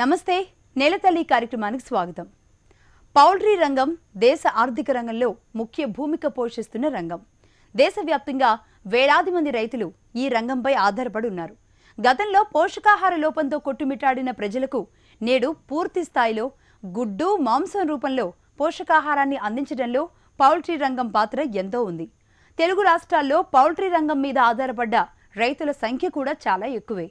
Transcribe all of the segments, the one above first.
నమస్తే నేలతల్లి కార్యక్రమానికి స్వాగతం. పౌల్ట్రీ రంగం దేశ ఆర్థిక రంగంలో ముఖ్య భూమిక పోషిస్తున్న రంగం. దేశవ్యాప్తంగా వేలాది మంది రైతులు ఈ రంగంపై ఆధారపడి ఉన్నారు. గతంలో పోషకాహార లోపంతో కొట్టుమిట్టాడిన ప్రజలకు నేడు పూర్తి స్థాయిలో గుడ్డు, మాంసం రూపంలో పోషకాహారాన్ని అందించడంలో పౌల్ట్రీ రంగం పాత్ర ఎంతో ఉంది. తెలుగు రాష్ట్రాల్లో పౌల్ట్రీ రంగం మీద ఆధారపడ్డ రైతుల సంఖ్య కూడా చాలా ఎక్కువే.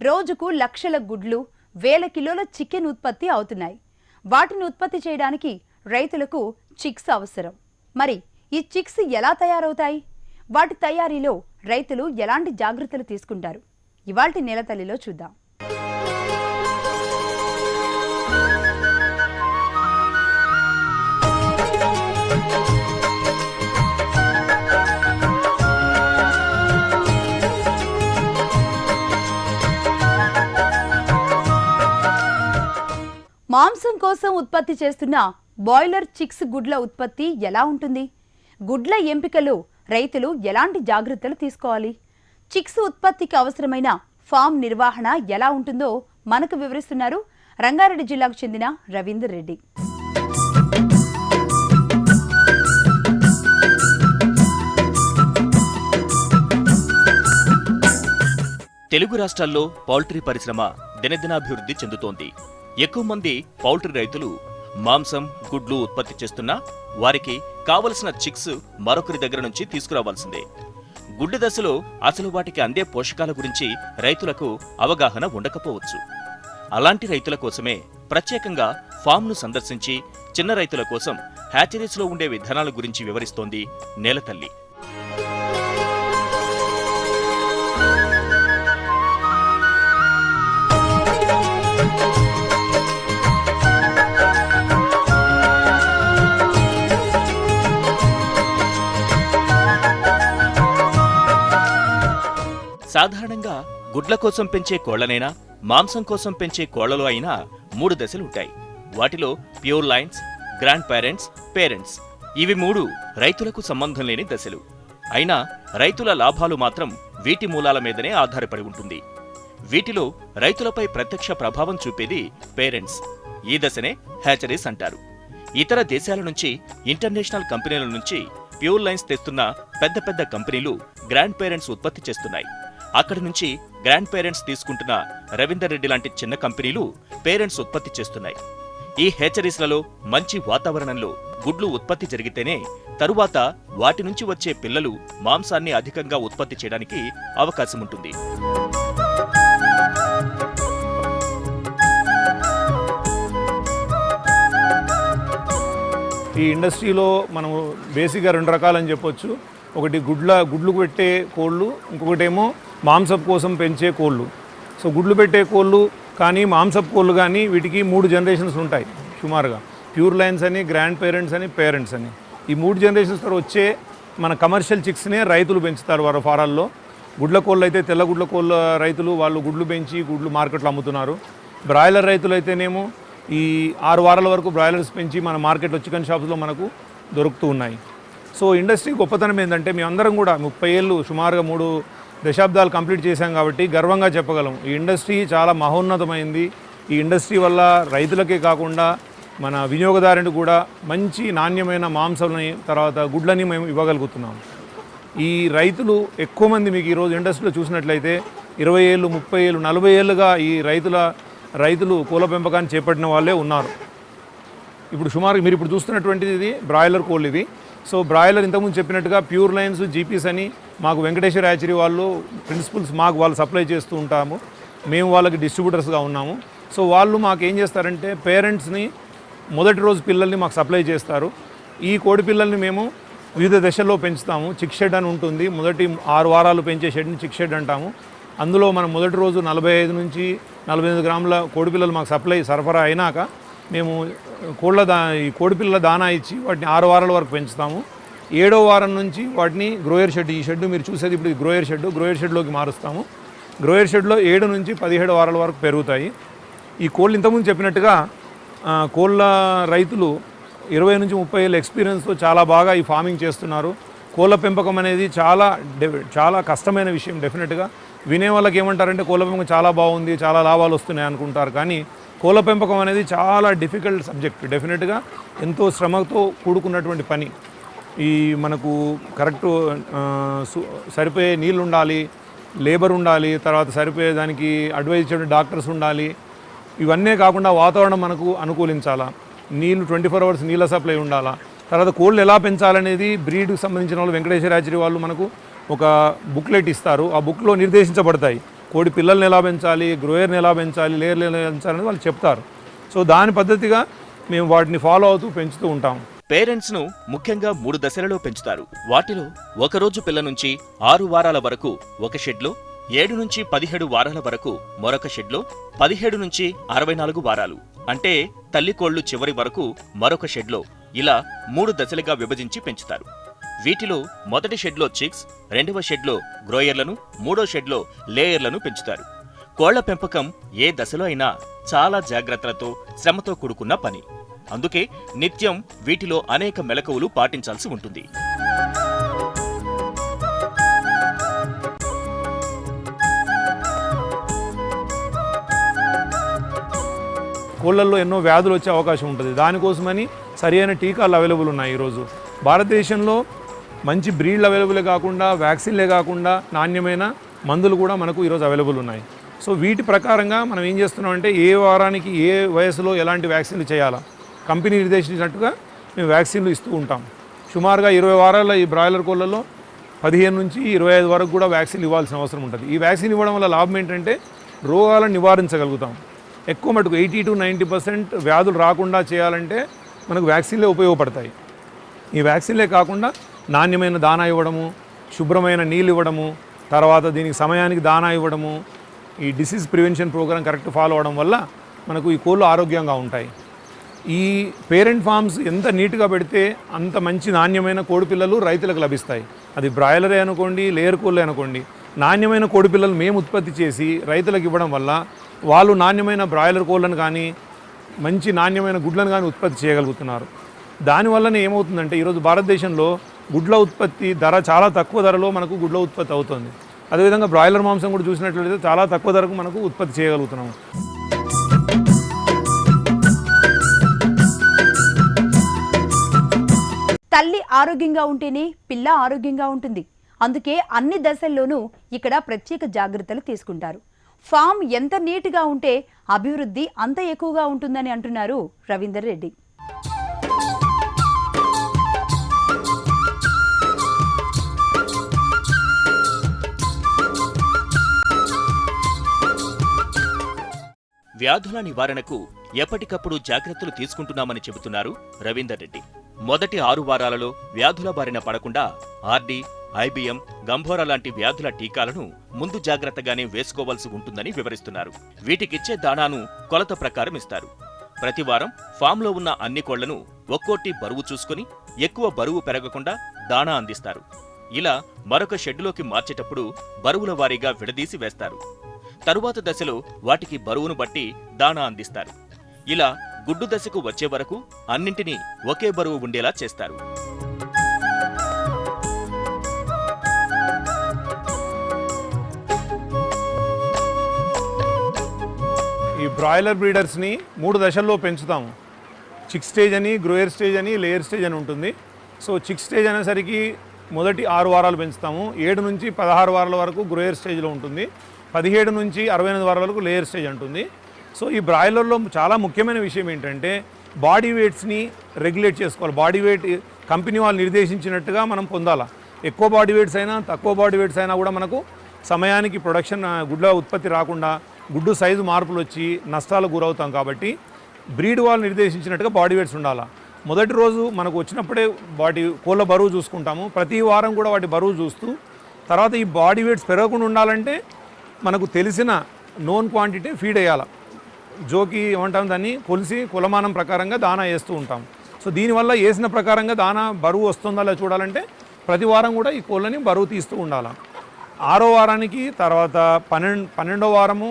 రోజుకు లక్షల గుడ్లు, వేల కిలోల చికెన్ ఉత్పత్తి అవుతున్నాయి. వాటిని ఉత్పత్తి చేయడానికి రైతులకు చిక్స్ అవసరం. మరి ఈ చిక్స్ ఎలా తయారవుతాయి? వాటి తయారీలో రైతులు ఎలాంటి జాగ్రత్తలు తీసుకుంటారు? ఇవాల్టి నేలతల్లిలో చూద్దాం. మాంసం కోసం ఉత్పత్తి చేస్తున్న బాయిలర్ చిక్స్ గుడ్ల ఉత్పత్తి ఎలా ఉంటుంది? గుడ్ల ఎంపికలో రైతులు ఎలాంటి జాగ్రత్తలు తీసుకోవాలి? చిక్స్ ఉత్పత్తికి అవసరమైన ఫామ్ నిర్వహణ ఎలా ఉంటుందో మనకు వివరిస్తున్నారు రంగారెడ్డి జిల్లాకు చెందిన రవీందర్ రెడ్డి. తెలుగు రాష్ట్రాల్లో పౌల్ట్రీ పరిశ్రమ దినదినాభివృద్ధి చెందుతోంది. ఎక్కువ మంది పౌల్ట్రీ రైతులు మాంసం, గుడ్లు ఉత్పత్తి చేస్తున్నా వారికి కావలసిన చిక్స్ మరొకరి దగ్గర నుంచి తీసుకురావాల్సిందే. గుడ్డు దశలో అసలు వాటికి అందే పోషకాల గురించి రైతులకు అవగాహన ఉండకపోవచ్చు. అలాంటి రైతుల కోసమే ప్రత్యేకంగా ఫామ్ను సందర్శించి చిన్న రైతుల కోసం హ్యాచరీస్లో ఉండే విధానాల గురించి వివరిస్తోంది నేలతల్లి. సాధారణంగా గుడ్ల కోసం పెంచే కోళ్లనైనా, మాంసం కోసం పెంచే కోళ్లలో అయినా 3 దశలుంటాయి. వాటిలో pure lines, grand parents, parents ఇవి 3 రైతులకు సంబంధం లేని దశలు. అయినా రైతుల లాభాలు మాత్రం వీటి మూలాల మీదనే ఆధారపడి ఉంటుంది. వీటిలో రైతులపై ప్రత్యక్ష ప్రభావం చూపేది పేరెంట్స్. ఈ దశనే హ్యాచరీస్ అంటారు. ఇతర దేశాల నుంచి, ఇంటర్నేషనల్ కంపెనీల నుంచి ప్యూర్ లైన్స్ తెస్తున్న పెద్ద పెద్ద కంపెనీలు గ్రాండ్ పేరెంట్స్ ఉత్పత్తి చేస్తున్నాయి. అక్కడి నుంచి గ్రాండ్ పేరెంట్స్ తీసుకుంటున్న రవీందర్ రెడ్డి లాంటి చిన్న కంపెనీలు పేరెంట్స్ ఉత్పత్తి చేస్తున్నాయి. ఈ హేచరీస్లలో మంచి వాతావరణంలో గుడ్లు ఉత్పత్తి జరిగితేనే తరువాత వాటి నుంచి వచ్చే పిల్లలు మాంసాన్ని అధికంగా ఉత్పత్తి చేయడానికి అవకాశం ఉంటుంది. ఈ ఇండస్ట్రీలో మనము బేసిక్గా 2 రకాలని చెప్పొచ్చు. ఒకటి గుడ్లు పెట్టే కోళ్ళు, ఇంకొకటేమో మాంసపు కోసం పెంచే కోళ్ళు. సో గుడ్లు పెట్టే కోళ్ళు కానీ, మాంసపు కోళ్ళు కానీ వీటికి 3 జనరేషన్స్ ఉంటాయి సుమారుగా. ప్యూర్ లైన్స్ అని, గ్రాండ్ పేరెంట్స్ అని, పేరెంట్స్ అని. ఈ 3 జనరేషన్స్ తర్వాత వచ్చే మన కమర్షియల్ చిక్స్నే రైతులు పెంచుతారు వారి ఫారాల్లో. గుడ్ల కోళ్ళు అయితే తెల్ల గుడ్ల కోళ్ళ రైతులు వాళ్ళు గుడ్లు పెంచి గుడ్లు మార్కెట్లో అమ్ముతున్నారు. బ్రాయిలర్ రైతులు అయితేనేమో ఈ 6 వారాల వరకు బ్రాయిలర్స్ పెంచి మన మార్కెట్లో చికెన్ షాప్స్లో మనకు దొరుకుతూ ఉన్నాయి. సో ఇండస్ట్రీ గొప్పతనం ఏంటంటే మేమందరం కూడా 30 ఏళ్ళు సుమారుగా 3 దశాబ్దాలు కంప్లీట్ చేశాం కాబట్టి గర్వంగా చెప్పగలం. ఈ ఇండస్ట్రీ చాలా మహోన్నతమైంది. ఈ ఇండస్ట్రీ వల్ల రైతులకే కాకుండా మన వినియోగదారునికి కూడా మంచి నాణ్యమైన మాంసాలని, తర్వాత గుడ్లని మేము ఇవ్వగలుగుతున్నాం. ఈ రైతులు ఎక్కువ మంది మీకు ఈరోజు ఇండస్ట్రీలో చూసినట్లయితే 20 ఏళ్ళు, 30 ఏళ్ళు, 40 ఏళ్ళుగా ఈ రైతులు కోళ్ళ పెంపకాన్ని చేపట్టిన వాళ్ళే ఉన్నారు. ఇప్పుడు సుమారు మీరు ఇప్పుడు చూస్తున్నటువంటిది ఇది బ్రాయిలర్ కోళ్ళు ఇవి. సో బ్రాయిలర్ ఇంతకుముందు చెప్పినట్టుగా ప్యూర్ లైన్స్, జీపీస్ అని మాకు వెంకటేశ్వర హ్యాచరీ వాళ్ళు ప్రిన్సిపల్స్ వాళ్ళు సప్లై చేస్తూ ఉంటాము. మేము వాళ్ళకి డిస్ట్రిబ్యూటర్స్గా ఉన్నాము. సో వాళ్ళు మాకు ఏం చేస్తారంటే పేరెంట్స్ని మొదటి రోజు పిల్లల్ని మాకు సప్లై చేస్తారు. ఈ కోడి పిల్లల్ని మేము వివిధ దశల్లో పెంచుతాము. చిక్ షెడ్ అని ఉంటుంది. మొదటి 6 వారాలు పెంచే షెడ్ని చిక్ షెడ్ అంటాము. అందులో మనం మొదటి రోజు 45 నుంచి 48 గ్రాముల కోడి పిల్లలు మాకు సరఫరా అయినాక మేము ఈ కోడిపిల్లల దానా ఇచ్చి వాటిని 6 వారాల వరకు పెంచుతాము. 7వ వారం నుంచి వాటిని గ్రోయర్ షెడ్, ఈ షెడ్ మీరు చూసేది ఇప్పుడు గ్రోయర్ షెడ్లోకి మారుస్తాము. గ్రోయర్ షెడ్లో 7 నుంచి 17 వారాల వరకు పెరుగుతాయి. ఈ కోళ్ళు ఇంతకుముందు చెప్పినట్టుగా కోళ్ళ రైతులు 20 నుంచి 30 ఏళ్ళ ఎక్స్పీరియన్స్తో చాలా బాగా ఈ ఫార్మింగ్ చేస్తున్నారు. కోళ్ళ పెంపకం అనేది చాలా కష్టమైన విషయం. డెఫినెట్గా వినే వాళ్ళకి ఏమంటారంటే కోళ్ళ పెంపకం చాలా బాగుంది, చాలా లాభాలు వస్తున్నాయి అనుకుంటారు. కానీ కోళ్ళ పెంపకం అనేది చాలా డిఫికల్ట్ సబ్జెక్ట్. డెఫినెట్గా ఎంతో శ్రమతో కూడుకున్నటువంటి పని. ఈ మనకు కరెక్ట్ సరిపోయే నీళ్ళు ఉండాలి, లేబర్ ఉండాలి, తర్వాత సరిపోయే దానికి అడ్వైజ్ చేయడం డాక్టర్స్ ఉండాలి. ఇవన్నీ కాకుండా వాతావరణం మనకు అనుకూలించాలా, నీళ్ళు 24 అవర్స్ నీళ్ళ సప్లై ఉండాలా. తర్వాత కోళ్ళు ఎలా పెంచాలనేది బ్రీడ్కి సంబంధించిన వాళ్ళు వెంకటేశ్వరాచారి వాళ్ళు మనకు ఒక బుక్లెట్ ఇస్తారు. ఆ బుక్లో నిర్దేశించబడతాయి కోడి పిల్లల్ని ఎలా పెంచాలి, గ్రోయర్ని ఎలా పెంచాలి, లేయర్ని ఎలా పెంచాలని వాళ్ళు చెప్తారు. సో దాని పద్ధతిగా మేము వాటిని ఫాలో అవుతూ పెంచుతూ ఉంటాం. పేరెంట్స్ ను ముఖ్యంగా 3 దశలలో పెంచుతారు. వాటిలో ఒకరోజు పిల్ల నుంచి 6 వారాల వరకు ఒక షెడ్లో, 7 నుంచి 17 వారాల వరకు మరొక షెడ్లో, 17 నుంచి 64 వారాలు అంటే తల్లి కోళ్లు చివరి వరకు మరొక షెడ్లో, ఇలా 3 దశలుగా విభజించి పెంచుతారు. వీటిలో మొదటి షెడ్లో చిక్స్, రెండవ షెడ్లో గ్రోయర్లను, మూడో షెడ్లో లేయర్లను పెంచుతారు. కోళ్ల పెంపకం ఏ దశలో అయినా చాలా జాగ్రత్తలతో, శ్రమతో కూడుకున్న పని. అందుకే నిత్యం వీటిలో అనేక మెలకువలు పాటించాల్సి ఉంటుంది. కోళ్ళల్లో ఎన్నో వ్యాధులు వచ్చే అవకాశం ఉంటుంది. దానికోసమని సరైన టీకాలు అవైలబుల్ ఉన్నాయి. ఈరోజు భారతదేశంలో మంచి బ్రీడ్లు అవైలబులే కాకుండా, వ్యాక్సిన్లే కాకుండా నాణ్యమైన మందులు కూడా మనకు ఈరోజు అవైలబుల్ ఉన్నాయి. సో వీటి ప్రకారంగా మనం ఏం చేస్తున్నామంటే ఏ వారానికి ఏ వయసులో ఎలాంటి వ్యాక్సిన్లు చేయాలా కంపెనీ నిర్దేశించినట్టుగా మేము వ్యాక్సిన్లు ఇస్తూ ఉంటాం. సుమారుగా 20 వారాల ఈ బ్రాయిలర్ కోళ్ళలో 15 నుంచి 25 వరకు కూడా వ్యాక్సిన్ ఇవ్వాల్సిన అవసరం ఉంటుంది. ఈ వ్యాక్సిన్ ఇవ్వడం వల్ల లాభం ఏంటంటే రోగాలను నివారించగలుగుతాం. ఎక్కువ మటుకు 80 to 90% వ్యాధులు రాకుండా చేయాలంటే మనకు వ్యాక్సిన్లే ఉపయోగపడతాయి. ఈ వ్యాక్సిన్లే కాకుండా నాణ్యమైన దానా ఇవ్వడము, శుభ్రమైన నీళ్ళు ఇవ్వడము, తర్వాత దీనికి సమయానికి దానా ఇవ్వడము, ఈ disease prevention program correct follow అవడం వల్ల మనకు ఈ కోళ్ళు ఆరోగ్యంగా ఉంటాయి. ఈ పేరెంట్ ఫార్మ్స్ ఎంత నీట్గా పెడితే అంత మంచి నాణ్యమైన కోడిపిల్లలు రైతులకు లభిస్తాయి. అది బ్రాయిలరే అనుకోండి, లేయర్ కోళ్ళే అనుకోండి. నాణ్యమైన కోడిపిల్లలు మేము ఉత్పత్తి చేసి రైతులకు ఇవ్వడం వల్ల వాళ్ళు నాణ్యమైన బ్రాయిలర్ కోళ్ళను కానీ, మంచి నాణ్యమైన గుడ్లను కానీ ఉత్పత్తి చేయగలుగుతున్నారు. దానివల్లనే ఏమవుతుందంటే ఈరోజు భారతదేశంలో గుడ్ల ఉత్పత్తి ధర చాలా తక్కువ ధరలో మనకు గుడ్ల ఉత్పత్తి అవుతుంది. అదేవిధంగా బ్రాయిలర్ మాంసం కూడా చూసినట్లయితే చాలా తక్కువ ధరకు మనకు ఉత్పత్తి చేయగలుగుతున్నాము. తల్లి ఆరోగ్యంగా ఉంటేనే పిల్ల ఆరోగ్యంగా ఉంటుంది. అందుకే అన్ని దశల్లోనూ ఇక్కడ ప్రత్యేక జాగ్రత్తలు తీసుకుంటారు. ఫామ్ ఎంత నీట్గా ఉంటే అభివృద్ధి అంత ఎక్కువగా ఉంటుందని అంటున్నారు రవీందర్ రెడ్డి. వ్యాధుల నివారణకు ఎప్పటికప్పుడు జాగ్రత్తలు తీసుకుంటున్నామని చెబుతున్నారు రవీందర్ రెడ్డి. మొదటి 6 వారాలలో వ్యాధుల బారిన పడకుండా ఆర్డి, ఐబిఎం, గంభోరా లాంటి వ్యాధుల టీకాలను ముందు జాగ్రత్తగానే వేసుకోవాల్సి ఉంటుందని వివరిస్తున్నారు. వీటికిచ్చే దానాను కొలత ప్రకారం ఇస్తారు. ప్రతి వారం ఫామ్లో ఉన్న అన్ని కోళ్లను ఒక్కోటి బరువు చూసుకుని ఎక్కువ బరువు పెరగకుండా దానా అందిస్తారు. ఇలా మరొక షెడ్డులోకి మార్చేటప్పుడు బరువుల వారీగా విడదీసి వేస్తారు. తరువాత దశలో వాటికి బరువును బట్టి దానా అందిస్తారు. ఇలా గుడ్డు దశకు వచ్చే వరకు అన్నింటినీ ఒకే బరువు ఉండేలా చేస్తారు. ఈ బ్రాయిలర్ బ్రీడర్స్ని 3 దశల్లో పెంచుతాము. చిక్ స్టేజ్ అని, గ్రోయర్ స్టేజ్ అని, లేయర్ స్టేజ్ అని ఉంటుంది. సో చిక్ స్టేజ్ అనేసరికి మొదటి 6 వారాలు పెంచుతాము. 7 నుంచి 16 వారాల వరకు గ్రోయర్ స్టేజ్లో ఉంటుంది. 17 నుంచి 68 వారాల వరకు లేయర్ స్టేజ్ ఉంటుంది. సో ఈ బ్రాయిలర్లో చాలా ముఖ్యమైన విషయం ఏంటంటే బాడీ వెయిట్స్ని రెగ్యులేట్ చేసుకోవాలి. బాడీ వెయిట్ కంపెనీ వాళ్ళు నిర్దేశించినట్టుగా మనం పొందాలా. ఎక్కువ బాడీ వెయిట్స్ అయినా, తక్కువ బాడీ వెయిట్స్ అయినా కూడా మనకు సమయానికి ప్రొడక్షన్ గుడ్ల ఉత్పత్తి రాకుండా గుడ్డు సైజు మార్పులు వచ్చి నష్టాలకు గురవుతాం. కాబట్టి బ్రీడ్ వాళ్ళు నిర్దేశించినట్టుగా బాడీ వెయిట్స్ ఉండాలా. మొదటి రోజు మనకు వచ్చినప్పుడే వాటి కోళ్ళ బరువు చూసుకుంటాము. ప్రతి వారం కూడా వాటి బరువు చూస్తూ, తర్వాత ఈ బాడీ వెయిట్స్ పెరగకుండా ఉండాలంటే మనకు తెలిసిన నోన్ క్వాంటిటీ ఫీడ్ వేయాలి. జోకి ఏమంటాం దాన్ని కొలిసి కులమానం ప్రకారంగా దానా వేస్తూ ఉంటాం. సో దీనివల్ల వేసిన ప్రకారంగా దానా బరువు వస్తుందా లేదా చూడాలంటే ప్రతి వారం కూడా ఈ కోళ్ళని బరువు తీస్తూ ఉండాలి. 6వ వారానికి, తర్వాత 12వ వారము,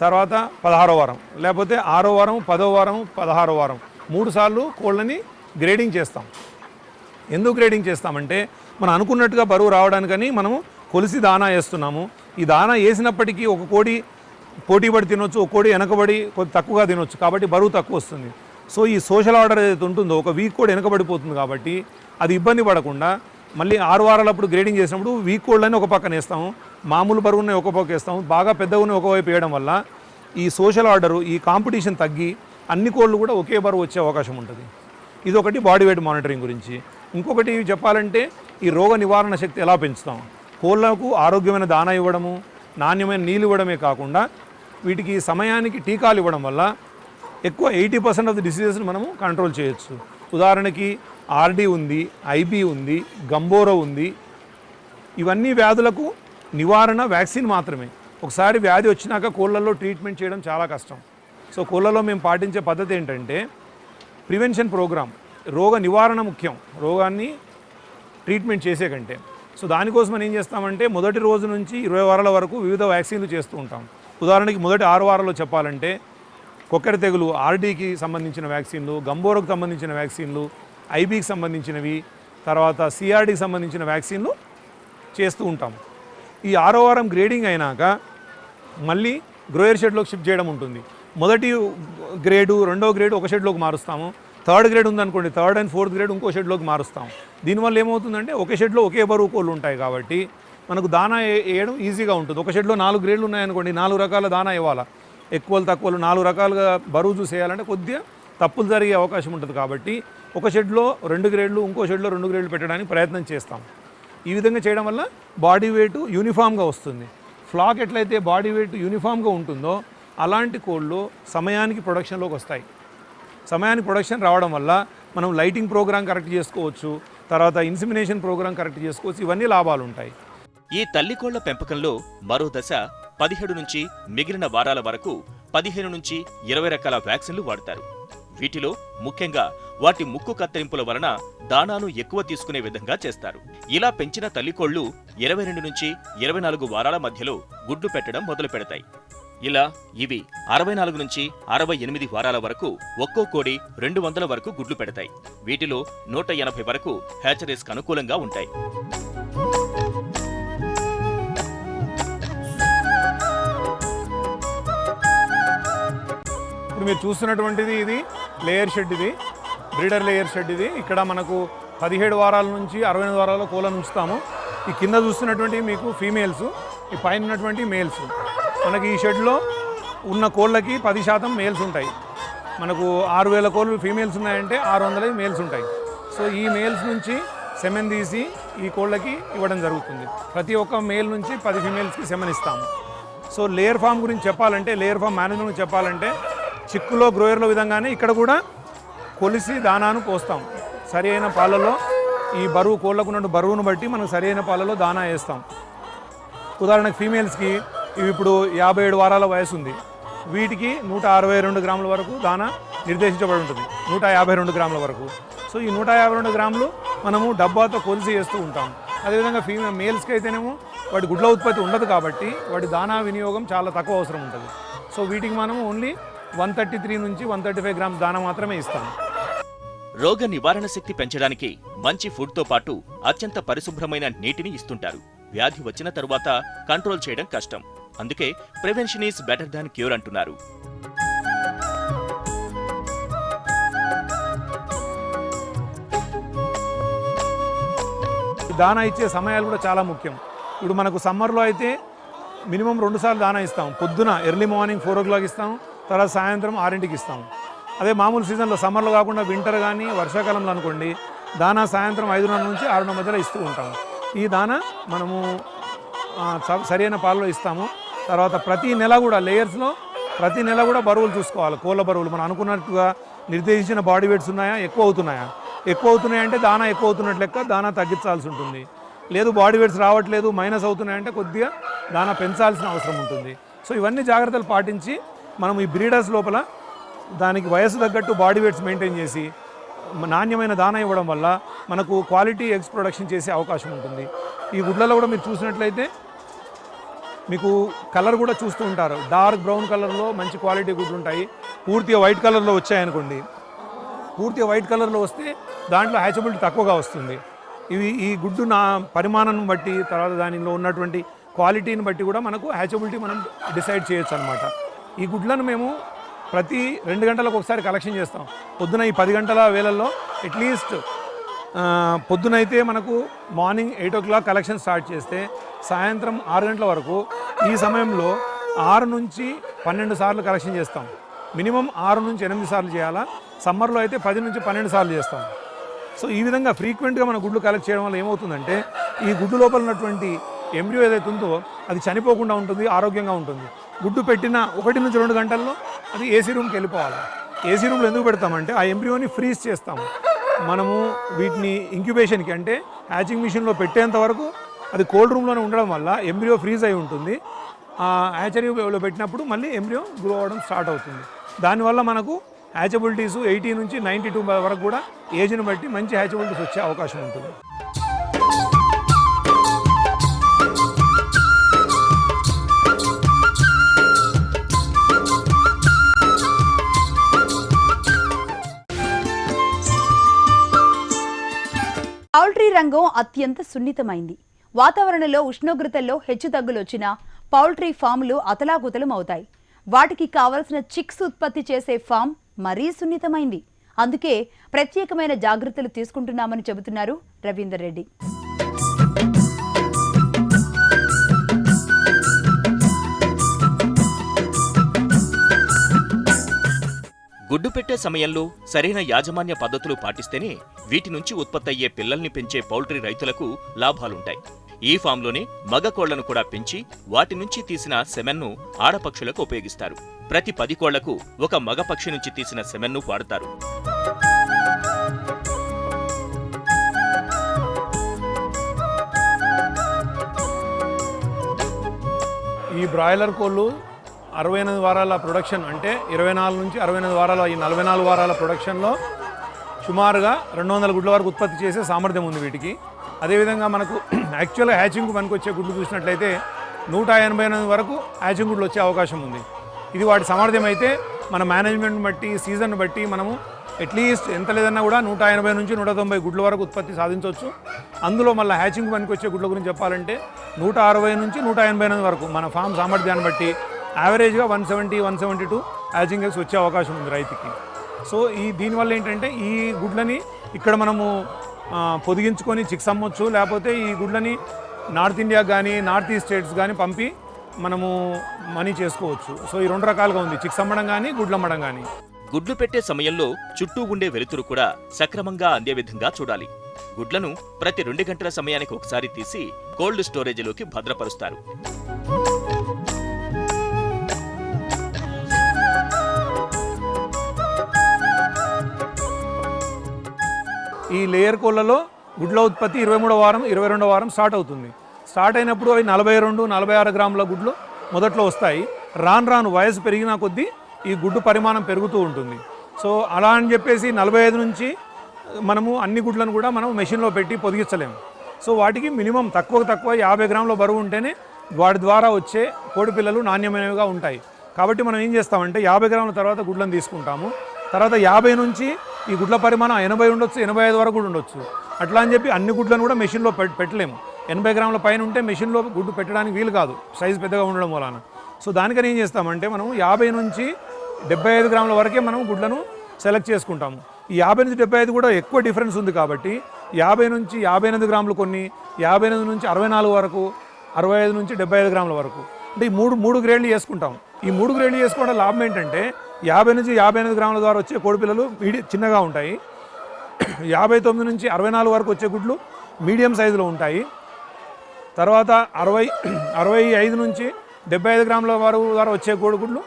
తర్వాత 16వ వారం, లేకపోతే 6వ వారం, 10వ వారం, 16వ వారం 3 సార్లు కోళ్ళని గ్రేడింగ్ చేస్తాం. ఎందుకు గ్రేడింగ్ చేస్తామంటే మనం అనుకున్నట్టుగా బరువు రావడానికని మనము కొలిసి దానా వేస్తున్నాము. ఈ దానా వేసినప్పటికీ ఒక కోడి పోటీ పడి తినొచ్చు, ఒక కోడి వెనకబడి కొద్ది తక్కువగా తినొచ్చు, కాబట్టి బరువు తక్కువ వస్తుంది. సో ఈ సోషల్ ఆర్డర్ ఏదైతే ఉంటుందో ఒక వీక్ కోడి వెనకబడిపోతుంది, కాబట్టి అది ఇబ్బంది పడకుండా మళ్ళీ 6 వారాలప్పుడు గ్రేడింగ్ చేసినప్పుడు వీక్ కోళ్ళని ఒక పక్కన వేస్తాము, మామూలు బరువుని ఒక పక్క వేస్తాము, బాగా పెద్దగా ఒకవైపు వేయడం వల్ల ఈ సోషల్ ఆర్డరు, ఈ కాంపిటీషన్ తగ్గి అన్ని కోళ్ళు కూడా ఒకే బరువు వచ్చే అవకాశం ఉంటుంది. ఇది ఒకటి బాడీ వెయిట్ మానిటరింగ్ గురించి. ఇంకొకటి చెప్పాలంటే ఈ రోగ నివారణ శక్తి ఎలా పెంచుతాం. కోళ్ళకు ఆరోగ్యమైన దానా ఇవ్వడము, నాణ్యమైన నీళ్ళు ఇవ్వడమే కాకుండా వీటికి సమయానికి టీకాలు ఇవ్వడం వల్ల ఎక్కువ 80% ఆఫ్ ది డిసీజెస్ని మనము కంట్రోల్ చేయొచ్చు. ఉదాహరణకి ఆర్డీ ఉంది, ఐబీ ఉంది, గంబోరో ఉంది. ఇవన్నీ వ్యాధులకు నివారణ వ్యాక్సిన్ మాత్రమే. ఒకసారి వ్యాధి వచ్చినాక కోళ్ళల్లో ట్రీట్మెంట్ చేయడం చాలా కష్టం. సో కోళ్ళలో మేము పాటించే పద్ధతి ఏంటంటే ప్రివెన్షన్ ప్రోగ్రామ్, రోగ నివారణ ముఖ్యం రోగాన్ని ట్రీట్మెంట్ చేసే కంటే. సో దానికోసం మనం ఏం చేస్తామంటే మొదటి రోజు నుంచి 20 వారాల వరకు వివిధ వ్యాక్సిన్లు చేస్తూ ఉంటాం. ఉదాహరణకి మొదటి 6 వారాల్లో చెప్పాలంటే కొక్కెర తెగులు ఆర్డీకి సంబంధించిన వ్యాక్సిన్లు, గంబోరోకు సంబంధించిన వ్యాక్సిన్లు, ఐబీకి సంబంధించినవి, తర్వాత సిఆర్డీకి సంబంధించిన వ్యాక్సిన్లు చేస్తూ ఉంటాం. ఈ 6వ వారం గ్రేడింగ్ అయినాక మళ్ళీ గ్రోయర్ షెడ్లోకి షిఫ్ట్ చేయడం ఉంటుంది. మొదటి గ్రేడు, 2వ గ్రేడ్ ఒక షెడ్లోకి మారుస్తాము. 3rd గ్రేడ్ ఉందనుకోండి, 3rd అండ్ 4th గ్రేడ్ ఇంకో షెడ్లోకి మారుస్తాం. దీనివల్ల ఏమవుతుందంటే ఒకే షెడ్లో ఒకే బరువు కోళ్ళు ఉంటాయి కాబట్టి మనకు దానా వేయడం ఈజీగా ఉంటుంది. ఒక షెడ్లో 4 గ్రేడ్లు ఉన్నాయనుకోండి, 4 రకాల దానా ఇవ్వాలా, ఎక్కువలు తక్కువలు 4 రకాలుగా బరువు చూసేయాలంటే కొద్దిగా తప్పులు జరిగే అవకాశం ఉంటుంది. కాబట్టి ఒక షెడ్లో 2 గ్రేడ్లు, ఇంకో షెడ్లో 2 గ్రేడ్లు పెట్టడానికి ప్రయత్నం చేస్తాం. ఈ విధంగా చేయడం వల్ల బాడీ వెయిట్ యూనిఫామ్గా వస్తుంది. ఫ్లాక్ ఎట్లయితే బాడీ వెయిట్ యూనిఫామ్గా ఉంటుందో అలాంటి కోళ్ళు సమయానికి ప్రొడక్షన్లోకి వస్తాయి. సమయానికి ప్రొడక్షన్ రావడం వల్ల మనం లైటింగ్ ప్రోగ్రామ్ కరెక్ట్ చేసుకోవచ్చు, తర్వాత ఇన్సిమినేషన్ ప్రోగ్రామ్ కరెక్ట్ చేసుకోవచ్చు. ఇవన్నీ లాభాలు ఉంటాయి. ఈ తల్లికోళ్ల పెంపకంలో మరో దశ 17 నుంచి మిగిలిన వారాల వరకు 15 నుంచి 20 రకాల వ్యాక్సిన్లు వాడతారు. వీటిలో ముఖ్యంగా వాటి ముక్కు కత్తిరింపుల వలన దానాను ఎక్కువ తీసుకునే విధంగా చేస్తారు. ఇలా పెంచిన తల్లికోళ్లు 22 నుంచి 24 వారాల మధ్యలో గుడ్లు పెట్టడం మొదలు పెడతాయి. ఇలా ఇవి 64 నుంచి 68 వారాల వరకు ఒక్కో కోడి 200 వరకు గుడ్లు పెడతాయి. వీటిలో 180 వరకు హ్యాచరీస్కి అనుకూలంగా ఉంటాయి. ఇప్పుడు మీరు చూస్తున్నటువంటిది ఇది లేయర్ షెడ్, ఇది బ్రీడర్ లేయర్ షెడ్. ఇది ఇక్కడ మనకు 17 వారాల నుంచి 68 వారాల కోళ్ళను ఉంచుతాము. ఈ కింద చూస్తున్నటువంటి మీకు ఫీమేల్స్, ఈ పైన ఉన్నటువంటి మేల్స్. మనకి ఈ షెడ్లో ఉన్న కోళ్ళకి 10% మేల్స్ ఉంటాయి. మనకు 6000 కోళ్ళు ఫీమేల్స్ ఉన్నాయంటే 600 మేల్స్ ఉంటాయి. సో ఈ మేల్స్ నుంచి సెమెన్ తీసి ఈ కోళ్ళకి ఇవ్వడం జరుగుతుంది. ప్రతి ఒక్క మేల్ నుంచి 10 ఫీమేల్స్కి సెమెన్ ఇస్తాము. సో లేయర్ ఫామ్ గురించి చెప్పాలంటే, లేయర్ ఫామ్ మేనేజ్మెంట్ గురించి చెప్పాలంటే చిక్కులో గ్రోయర్ల విధంగానే ఇక్కడ కూడా కొలిసి దానాను పోస్తాం. సరి అయిన పాలలో ఈ బరువు కోళ్ళకు ఉన్న బరువును బట్టి మనం సరి అయిన పాలలో దానా వేస్తాం. ఉదాహరణకు ఫీమేల్స్కి ఇవి ఇప్పుడు 57 వారాల వయసు ఉంది. వీటికి 162 గ్రాముల వరకు దానా నిర్దేశించబడి ఉంటుంది, 152 గ్రాముల వరకు. సో ఈ 152 గ్రాములు మనము డబ్బాతో కొలిసి వేస్తూ ఉంటాం. అదేవిధంగా మేల్స్కి అయితేనేమో వాటి గుడ్ల ఉత్పత్తి ఉండదు కాబట్టి వాటి దానా వినియోగం చాలా తక్కువ అవసరం ఉంటుంది. సో వీటికి మనము ఓన్లీ 133 నుంచి 135 గ్రామ్స్ దానా మాత్రమే ఇస్తాం. రోగ నివారణ శక్తి పెంచడానికి మంచి ఫుడ్తో పాటు అత్యంత పరిశుభ్రమైన నీటిని ఇస్తుంటారు. వ్యాధి వచ్చిన తరువాత కంట్రోల్ చేయడం కష్టం. అందుకే prevention is better than cure అంటున్నారు. దానా ఇచ్చే సమయాలు కూడా చాలా ముఖ్యం. ఇప్పుడు మనకు సమ్మర్లో అయితే మినిమం 2 సార్లు దానా ఇస్తాం. పొద్దున ఎర్లీ మార్నింగ్ 4 o'clock ఇస్తాం, తర్వాత సాయంత్రం 6ంటికి ఇస్తాం. అదే మామూలు సీజన్లో సమ్మర్లో కాకుండా వింటర్ కానీ వర్షాకాలంలో అనుకోండి, దానా సాయంత్రం 5:30 నుంచి 6 మధ్యలో ఇస్తూ ఉంటాం. ఈ దానా మనము సరైన పాలలో ఇస్తాము. తర్వాత ప్రతి నెల కూడా లేయర్స్లో ప్రతి నెల కూడా బరువులు చూసుకోవాలి. కోళ్ళ బరువులు మనం అనుకున్నట్టుగా నిర్దేశించిన బాడీ వెయిట్స్ ఉన్నాయా, ఎక్కువ అవుతున్నాయా? ఎక్కువ అవుతున్నాయంటే దానా ఎక్కువ అవుతున్నట్లు లెక్క, దానా తగ్గించాల్సి ఉంటుంది. లేదు బాడీ వెయిట్స్ రావట్లేదు, మైనస్ అవుతున్నాయంటే కొద్దిగా దానా పెంచాల్సిన అవసరం ఉంటుంది. సో ఇవన్నీ జాగ్రత్తలు పాటించి మనం ఈ బ్రీడర్స్ లోపల దానికి వయసు తగ్గట్టు బాడీ వెయిట్స్ మెయింటైన్ చేసి నాణ్యమైన దానా ఇవ్వడం వల్ల మనకు క్వాలిటీ ఎగ్స్ ప్రొడక్షన్ చేసే అవకాశం ఉంటుంది. ఈ గుడ్లలో కూడా మీరు చూసినట్లయితే మీకు కలర్ కూడా చూస్తూ ఉంటారు. డార్క్ బ్రౌన్ కలర్లో మంచి క్వాలిటీ గుడ్లు ఉంటాయి. పూర్తిగా వైట్ కలర్లో వచ్చాయనుకోండి, పూర్తిగా వైట్ కలర్లో వస్తే దాంట్లో హ్యాచబిలిటీ తక్కువగా వస్తుంది. ఈ గుడ్డు నా పరిమాణం బట్టి, తర్వాత దానిలో ఉన్నటువంటి క్వాలిటీని బట్టి కూడా మనకు హ్యాచబిలిటీ మనం డిసైడ్ చేయొచ్చు అనమాట. ఈ గుడ్లను మేము ప్రతి 2 గంటలకు ఒకసారి కలెక్షన్ చేస్తాం. పొద్దున ఈ 10 గంటల వేళల్లో అట్లీస్ట్ పొద్దునైతే మనకు మార్నింగ్ 8 o'clock కలెక్షన్ స్టార్ట్ చేస్తే సాయంత్రం 6 గంటల వరకు ఈ సమయంలో 6 నుంచి 12 సార్లు కలెక్షన్ చేస్తాం. మినిమం 6 నుంచి 8 సార్లు చేయాలా. సమ్మర్లో అయితే 10 నుంచి 12 సార్లు చేస్తాం. సో ఈ విధంగా ఫ్రీక్వెంట్గా మన గుడ్లు కలెక్ట్ చేయడం వల్ల ఏమవుతుందంటే ఈ గుడ్డు లోపల ఉన్నటువంటి ఎంబ్రియో ఏదైతే ఉందో అది చనిపోకుండా ఉంటుంది, ఆరోగ్యంగా ఉంటుంది. గుడ్డు పెట్టిన 1 నుంచి 2 గంటల్లో అది ఏసీ రూమ్కి వెళ్ళిపోవాలి. ఏసీ రూమ్లో ఎందుకు పెడతామంటే ఆ ఎంబ్రియోని ఫ్రీజ్ చేస్తాము. మనము వీటిని ఇంక్యుబేషన్కి అంటే హ్యాచింగ్ మిషన్లో పెట్టేంత వరకు అది కోల్డ్ రూమ్లోనే ఉండడం వల్ల ఎంబ్రియో ఫ్రీజ్ అయి ఉంటుంది. హ్యాచరీలో పెట్టినప్పుడు మళ్ళీ ఎంబ్రియో గ్రో అవ్వడం స్టార్ట్ అవుతుంది. దానివల్ల మనకు హ్యాచబిలిటీస్ 80 నుంచి 92 వరకు కూడా ఏజ్ని బట్టి మంచి హ్యాచబిలిటీస్ వచ్చే అవకాశం ఉంటుంది. పౌల్ట్రీ రంగం అత్యంత సున్నితమైంది. వాతావరణంలో ఉష్ణోగ్రతల్లో హెచ్చుతగ్గులు వచ్చినా పౌల్ట్రీ ఫామ్లు అతలాకుతలం అవుతాయి. వాటికి కావలసిన చిక్స్ ఉత్పత్తి చేసే ఫామ్ మరీ సున్నితమైంది. అందుకే ప్రత్యేకమైన జాగ్రత్తలు తీసుకుంటున్నామని చెబుతున్నారు రవీందర్ రెడ్డి. గుడ్డు పెట్టే సమయంలో సరైన యాజమాన్య పద్ధతులు పాటిస్తేనే వీటి నుంచి ఉత్పత్తయ్యే పిల్లల్ని పెంచే పౌల్ట్రీ రైతులకు లాభాలుంటాయి. ఈ ఫామ్లోనే మగ కోళ్లను కూడా పెంచి వాటి నుంచి తీసిన సెమెన్ను ఆడపక్షులకు ఉపయోగిస్తారు. ప్రతి 10 కోళ్లకు ఒక మగ పక్షి నుంచి తీసిన సెమెన్ను వాడతారు. ఈ బ్రాయిలర్ కోళ్ళు 68 వారాల ప్రొడక్షన్ అంటే 24 నుంచి 68 వారాల ఈ 44 వారాల ప్రొడక్షన్లో సుమారుగా 200 గుడ్ల వరకు ఉత్పత్తి చేసే సామర్థ్యం ఉంది వీటికి. అదేవిధంగా మనకు యాక్చువల్గా హ్యాచింగ్ పనికి వచ్చే గుడ్లు చూసినట్లయితే 188 వరకు హ్యాచింగ్ గుడ్లు వచ్చే అవకాశం ఉంది. ఇది వాటి సామర్థ్యం అయితే మన మేనేజ్మెంట్ బట్టి సీజన్ బట్టి మనము అట్లీస్ట్ ఎంత లేదన్నా కూడా 180 నుంచి 190 గుడ్ల వరకు ఉత్పత్తి సాధించవచ్చు. అందులో మళ్ళీ హ్యాచింగ్ పనికి వచ్చే గుడ్ల గురించి చెప్పాలంటే 160 నుంచి 188 వరకు మన ఫామ్ సామర్థ్యాన్ని బట్టి యావరేజ్గా 170-172 హ్యాచింగ్ ఎగ్స్ వచ్చే అవకాశం ఉంది రైతుకి. సో దీనివల్ల ఏంటంటే ఈ గుడ్లని ఇక్కడ మనము పొదిగించుకొని చిక్స్ అమ్మొచ్చు, లేకపోతే ఈ గుడ్లని నార్త్ ఇండియా కానీ నార్త్ ఈస్ట్ స్టేట్స్ కానీ పంపి మనము మనీ చేసుకోవచ్చు. సో ఈ 2 రకాలుగా ఉంది, చిక్స్ అమ్మడం కానీ గుడ్లు అమ్మడం కానీ. గుడ్లు పెట్టే సమయంలో చుట్టూ ఉండే వెలుతురు కూడా సక్రమంగా అందే విధంగా చూడాలి. గుడ్లను ప్రతి 2 గంటల సమయానికి ఒకసారి తీసి కోల్డ్ స్టోరేజీలోకి భద్రపరుస్తారు. ఈ లేయర్ కోళ్లలో గుడ్ల ఉత్పత్తి 23వ వారం 22వ వారం స్టార్ట్ అవుతుంది. స్టార్ట్ అయినప్పుడు అవి 42-46 గ్రాముల గుడ్లు మొదట్లో వస్తాయి. రాను వయసు పెరిగిన కొద్దీ ఈ గుడ్డు పరిమాణం పెరుగుతూ ఉంటుంది. సో అలా అని చెప్పేసి 45 నుంచి మనము అన్ని గుడ్లను కూడా మనం మెషిన్లో పెట్టి పొదిగించలేము. సో వాటికి మినిమం తక్కువ 50 గ్రాముల బరువు ఉంటేనే వాటి ద్వారా వచ్చే కోడి పిల్లలు నాణ్యమైనవిగా ఉంటాయి. కాబట్టి మనం ఏం చేస్తామంటే 50 గ్రాముల తర్వాత గుడ్లను తీసుకుంటాము. తర్వాత 50 నుంచి ఈ గుడ్ల పరిమాణం 80 ఉండొచ్చు, 85 వరకు కూడా ఉండొచ్చు. అట్లా అని చెప్పి అన్ని గుడ్లను కూడా మెషిన్లో పెట్టలేము. 80 గ్రాముల పైన ఉంటే మెషిన్లో గుడ్డు పెట్టడానికి వీలు కాదు, సైజు పెద్దగా ఉండడం వలన. సో దానికని ఏం చేస్తామంటే మనం 50 నుంచి 75 గ్రాముల వరకే మనం గుడ్లను సెలెక్ట్ చేసుకుంటాము. ఈ 50 నుంచి 75 కూడా ఎక్కువ డిఫరెన్స్ ఉంది కాబట్టి 50 నుంచి 58 గ్రాములు కొన్ని, 58 నుంచి 64 వరకు, 65 నుంచి 75 గ్రాముల వరకు, అంటే ఈ మూడు గ్రేడ్లు చేసుకుంటాం. ఈ 3 గ్రేడ్లు చేసుకోవడం లాభం ఏంటంటే 50 నుంచి 58 గ్రాముల ద్వారా వచ్చే కోడి పిల్లలు చిన్నగా ఉంటాయి. 59 నుంచి 64 వరకు వచ్చే గుడ్లు మీడియం సైజులో ఉంటాయి. తర్వాత 65 నుంచి 75 గ్రాముల వరకు ద్వారా వచ్చే కోడిగుడ్లు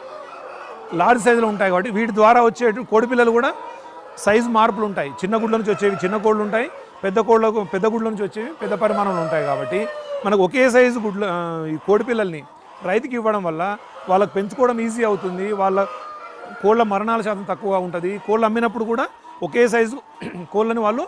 లార్జ్ సైజులో ఉంటాయి. కాబట్టి వీటి ద్వారా వచ్చే కోడి పిల్లలు కూడా సైజు మార్పులు ఉంటాయి. చిన్న గుడ్ల నుంచి వచ్చేవి చిన్న కోళ్ళు ఉంటాయి, పెద్ద గుడ్ల నుంచి వచ్చేవి పెద్ద పరిమాణంలో ఉంటాయి. కాబట్టి మనకు ఒకే సైజు గుడ్ల ఈ కోడి పిల్లల్ని రైతుకి ఇవ్వడం వల్ల వాళ్ళకి పెంచుకోవడం ఈజీ అవుతుంది. వాళ్ళ కోళ్ళ మరణాల శాతం తక్కువగా ఉంటుంది. కోళ్ళు అమ్మినప్పుడు కూడా ఒకే సైజు కోళ్ళని వాళ్ళు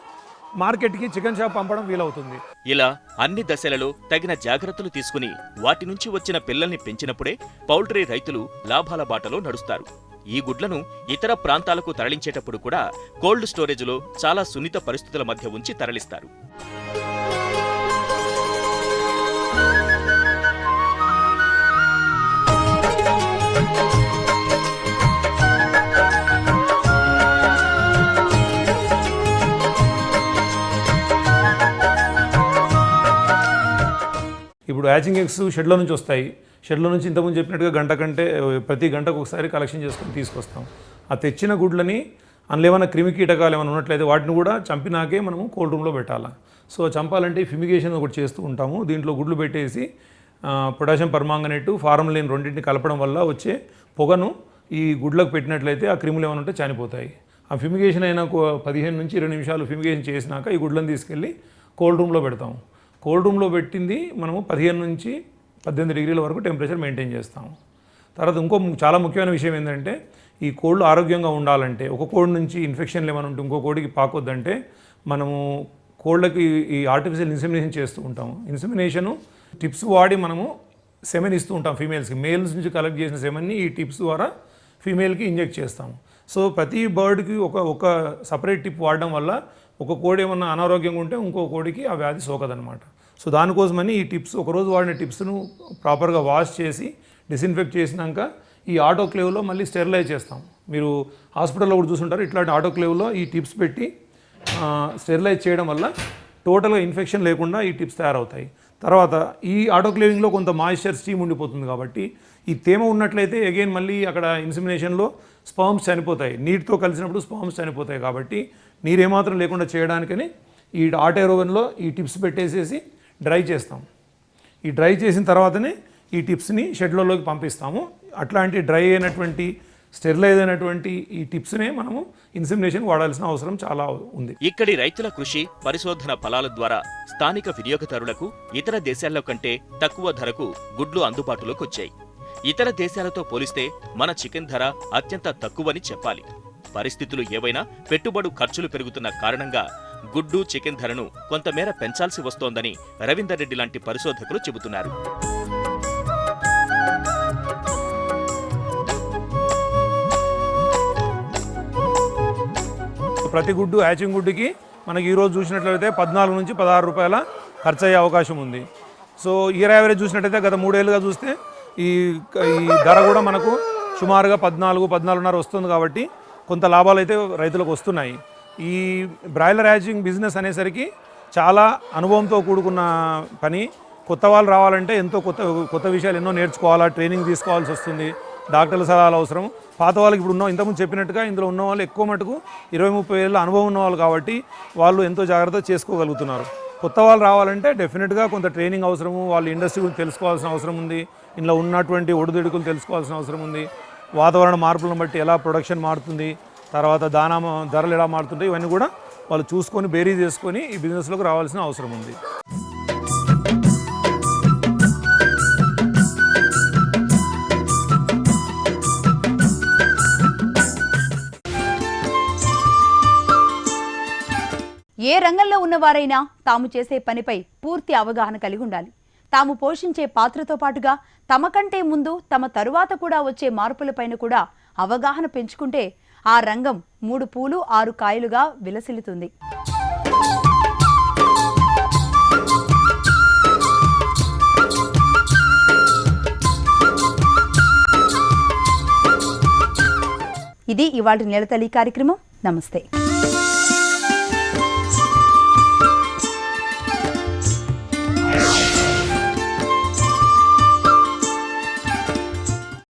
మార్కెట్కి చికెన్ షాప్ పంపడం వీలవుతుంది. ఇలా అన్ని దశలలో తగిన జాగ్రత్తలు తీసుకుని వాటి నుంచి వచ్చిన పిల్లల్ని పెంచినప్పుడే పౌల్ట్రీ రైతులు లాభాల బాటలో నడుస్తారు. ఈ గుడ్లను ఇతర ప్రాంతాలకు తరలించేటప్పుడు కూడా కోల్డ్ స్టోరేజ్లో చాలా సున్నిత పరిస్థితుల మధ్య ఉంచి తరలిస్తారు. ఇప్పుడు హ్యాచింగ్ ఎగ్స్ షెడ్లో నుంచి వస్తాయి. షెడ్లో నుంచి ఇంతకుముందు చెప్పినట్టుగా గంట కంటే ప్రతి గంటకు ఒకసారి కలెక్షన్ చేసుకొని తీసుకొస్తాం. ఆ తెచ్చిన గుడ్లని అందులో ఏమైనా క్రిమి కీటకాలు ఏమైనా ఉన్నట్లయితే వాటిని కూడా చంపినాకే మనము కోల్డ్ రూమ్లో పెట్టాలి. సో చంపాలంటే ఫిమిగేషన్ ఒకటి చేస్తూ ఉంటాము. దీంట్లో గుడ్లు పెట్టేసి పొటాషియం పర్మాంగనేట్, ఫార్మలిన్ రెండింటిని కలపడం వల్ల వచ్చే పొగను ఈ గుడ్లకు పెట్టినట్లయితే ఆ క్రిములు ఏమైనా ఉంటే చనిపోతాయి. ఆ ఫిమిగేషన్ అయినా 15 నుంచి 20 నిమిషాలు ఫిమిగేషన్ చేసినాక ఈ గుడ్లను తీసుకెళ్ళి కోల్డ్ రూమ్లో పెడతాము. కోల్డ్ రూమ్లో పెట్టింది మనము 15 నుంచి 18 డిగ్రీల వరకు టెంపరేచర్ మెయింటైన్ చేస్తాము. తర్వాత ఇంకో చాలా ముఖ్యమైన విషయం ఏంటంటే ఈ కోళ్ళు ఆరోగ్యంగా ఉండాలంటే, ఒక కోడి నుంచి ఇన్ఫెక్షన్లు ఏమైనా ఉంటే ఇంకో కోడికి పాకొద్దంటే మనము కోళ్ళకి ఈ ఆర్టిఫిషియల్ ఇన్సెమినేషన్ చేస్తూ ఉంటాము. ఇన్సెమినేషను టిప్స్ వాడి మనము సెమెన్ ఇస్తూ ఉంటాం ఫీమేల్స్కి. మేల్స్ నుంచి కలెక్ట్ చేసిన సెమెన్ని ఈ టిప్స్ ద్వారా ఫీమేల్కి ఇంజెక్ట్ చేస్తాము. సో ప్రతి బర్డ్కి ఒక సపరేట్ టిప్ వాడడం వల్ల ఒక కోడి ఏమన్నా అనారోగ్యంగా ఉంటే ఇంకో కోడికి ఆ వ్యాధి సోకదనమాట. సో దానికోసమని ఈ టిప్స్ ఒకరోజు వాడిన టిప్స్ను ప్రాపర్గా వాష్ చేసి డిస్ఇన్ఫెక్ట్ చేసినాక ఈ ఆటోక్లేవ్లో మళ్ళీ స్టెరిలైజ్ చేస్తాం. మీరు హాస్పిటల్లో కూడా చూసుంటారు, ఇట్లాంటి ఆటోక్లేవ్లో ఈ టిప్స్ పెట్టి స్టెరిలైజ్ చేయడం వల్ల టోటల్గా ఇన్ఫెక్షన్ లేకుండా ఈ టిప్స్ తయారవుతాయి. తర్వాత ఈ ఆటోక్లేవింగ్లో కొంత మాయిశ్చర్ స్టీమ్ ఉండిపోతుంది కాబట్టి ఈ తేమ ఉన్నట్లయితే అగైన్ మళ్ళీ అక్కడ ఇన్సెమినేషన్లో స్పర్మ్స్ చనిపోతాయి. నీటితో కలిసినప్పుడు స్పర్మ్స్ చనిపోతాయి కాబట్టి నీరేమాత్రం లేకుండా చేయడానికని ఈ హాట్ ఎయిర్ ఓవెన్లో ఈ టిప్స్ పెట్టేసేసి డ్రై చేస్తాం. ఈ డ్రై చేసిన తర్వాతనే ఈ టిప్స్ని షెడ్లలోకి పంపిస్తాము. అట్లాంటి డ్రై అయినటువంటి స్టెరిలైజ్ అయినటువంటి ఈ టిప్స్నే మనము ఇన్సెమినేషన్ వాడాల్సిన అవసరం చాలా ఉంది. ఇక్కడి రైతుల కృషి, పరిశోధన ఫలాల ద్వారా స్థానిక వినియోగదారులకు ఇతర దేశాల్లో కంటే తక్కువ ధరకు గుడ్లు అందుబాటులోకి వచ్చాయి. ఇతర దేశాలతో పోలిస్తే మన చికెన్ ధర అత్యంత తక్కువని చెప్పాలి. పరిస్థితులు ఏవైనా పెట్టుబడు ఖర్చులు పెరుగుతున్న కారణంగా గుడ్డు, చికెన్ ధరను కొంతమేర పెంచాల్సి వస్తోందని రవీందర్ రెడ్డి లాంటి పరిశోధకులు చెబుతున్నారు. ప్రతి గుడ్డు హ్యాచింగ్ గుడ్డుకి మనకి ఈరోజు చూసినట్లయితే 14 నుంచి 16 రూపాయల ఖర్చు అయ్యే అవకాశం ఉంది. సో ఇయర్ యావరేజ్ చూసినట్లయితే గత 3 ఏళ్ళుగా చూస్తే ఈ ధర కూడా మనకు సుమారుగా 14-14.5 వస్తుంది కాబట్టి కొంత లాభాలు అయితే రైతులకు వస్తున్నాయి. ఈ బ్రాయిలర్ హ్యాచింగ్ బిజినెస్ అనేసరికి చాలా అనుభవంతో కూడుకున్న పని. కొత్త వాళ్ళు రావాలంటే ఎంతో కొత్త విషయాలు ఎన్నో నేర్చుకోవాలా, ట్రైనింగ్ తీసుకోవాల్సి వస్తుంది, డాక్టర్ల సలహాలు అవసరం. పాత వాళ్ళకి ఇప్పుడు ఇంతకుముందు చెప్పినట్టుగా ఇందులో ఉన్న వాళ్ళు ఎక్కువ మటుకు 20-30 ఏళ్ళ అనుభవం ఉన్న వాళ్ళు కాబట్టి వాళ్ళు ఎంతో జాగ్రత్త చేసుకోగలుగుతున్నారు. కొత్త వాళ్ళు రావాలంటే డెఫినెట్గా కొంత ట్రైనింగ్ అవసరము, వాళ్ళు ఇండస్ట్రీ గురించి తెలుసుకోవాల్సిన అవసరం ఉంది, ఇందులో ఉన్నటువంటి ఒడిదుడుకులు తెలుసుకోవాల్సిన అవసరం ఉంది, వాతావరణ మార్పులను బట్టి ఎలా ప్రొడక్షన్ మారుతుంది, తర్వాత దానా ధరలు ఎలా మారుతుంటాయి, ఇవన్నీ కూడా వాళ్ళు చూసుకొని బేరీ చేసుకొని ఈ బిజినెస్లోకి రావాల్సిన అవసరం ఉంది. ఏ రంగంలో ఉన్నవారైనా తాము చేసే పనిపై పూర్తి అవగాహన కలిగి ఉండాలి. తాము పోషించే పాత్రతో పాటుగా తమ కంటే ముందు తమ తరువాత కూడా వచ్చే మార్పులపైన కూడా అవగాహన పెంచుకుంటే ఆ రంగం 3 పూలు 6 కాయలుగా విలసిల్లుతుంది. ఇది ఇవాళ నెలతల్లి కార్యక్రమం. నమస్తే.